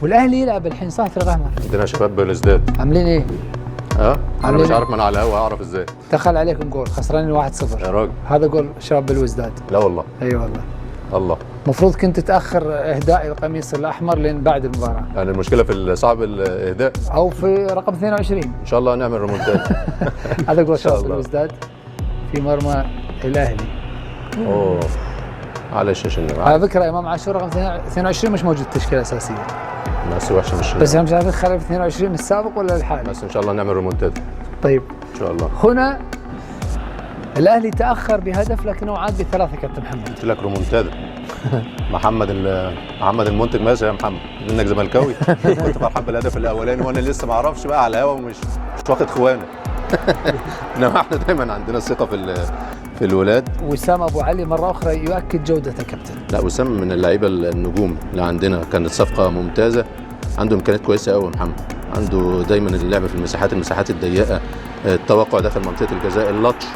والاهلي يلعب الحين صح في القمر. عندنا شباب بلوزداد عاملين ايه؟ انا مش عارف، ما انا على الهوا اعرف ازاي. دخل عليكم جول خسرانين 1-0 يا راجل. هذا جول شباب بالوزداد. لا والله. اي والله. الله. المفروض كنت تاخر اهداء القميص الاحمر لين بعد المباراه. يعني المشكله في صعب الاهداء او في رقم 22 ان شاء الله هنعمل ريمونتادا. هذا جول شباب بالوزداد في مرمى الاهلي. اوه على الشاشه. على فكره امام عاشور رقم 22 مش موجود تشكيله اساسيه. بس وحشه مش. بس انا مش عارف خلف 22 السابق ولا الحالي. بس ان شاء الله نعمل ريمونتادا. طيب ان شاء الله. هنا الاهلي تاخر بهدف لكنه عاد بثلاثه كابتن محمد. قلت لك ريمونتادا. محمد المنتج ماشي يا محمد انك زملكاوي. كنت فرحان بالهدف الاولاني وانا لسه ما اعرفش بقى على الهوا ومش واخد خوانه. انما احنا دايما عندنا ثقه في الولاد. وسام ابو علي مره اخرى يؤكد جودته كابتن. لا وسام من اللعيبه النجوم اللي عندنا، كانت صفقه ممتازه، عنده امكانيات كويسه قوي محمد، عنده دايما اللعب في المساحات الضيقه، التوقع داخل منطقه الجزاء، اللطش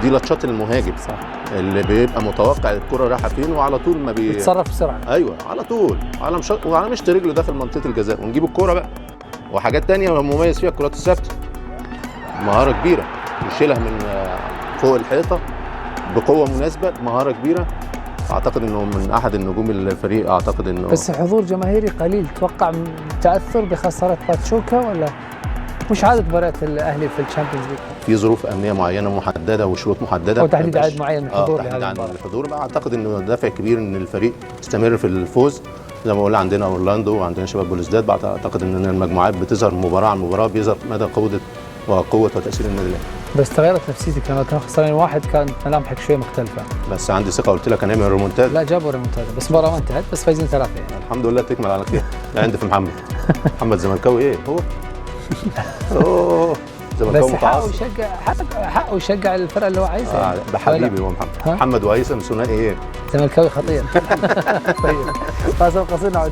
دي لطشات المهاجم صح اللي بيبقى متوقع الكره رايحه فين وعلى طول ما بيتصرف بسرعه. ايوه على طول وعلى مشط رجله داخل منطقه الجزاء ونجيب الكره بقى. وحاجات ثانيه مميز فيها الكرات الثابته، مهاره كبيره يشيلها من فوق الحيطه بقوه مناسبه، مهاره كبيره. اعتقد انه من احد النجوم الفريق، اعتقد انه بس حضور جماهيري قليل، تتوقع تاثر بخساره باتشوكا ولا مش عاده مباريات الاهلي في الشامبيونز ليج؟ في ظروف امنيه معينه محدده وشروط محدده او تحديد عدد معين من الحضور تحديد عدد الحضور بقى. اعتقد انه دافع كبير ان الفريق يستمر في الفوز. زي ما قلنا عندنا اورلاندو وعندنا شباب بلوزداد، اعتقد ان المجموعات بتظهر مباراه عن مباراه، بيظهر مدى قوه وتاثير النادي الاهلي. بس تغيرت نفسيتك لما كانوا خسرانين واحد، كانت ملامحك شويه مختلفه. بس عندي ثقه، قلت لك هنعمل ريمونتادا. لا جابوا ريمونتادا بس المباراه ما انتهت، بس فايزين 3 يعني. الحمد لله تكمل على خير. لا عندي في محمد زملكاوي ايه هو؟ اوه بس حقه يشجع الفرقه اللي هو عايزها. ده حبيبي هو محمد وهيثم ثنائي ايه؟ زملكاوي خطير. طيب فاصل قصير نعود.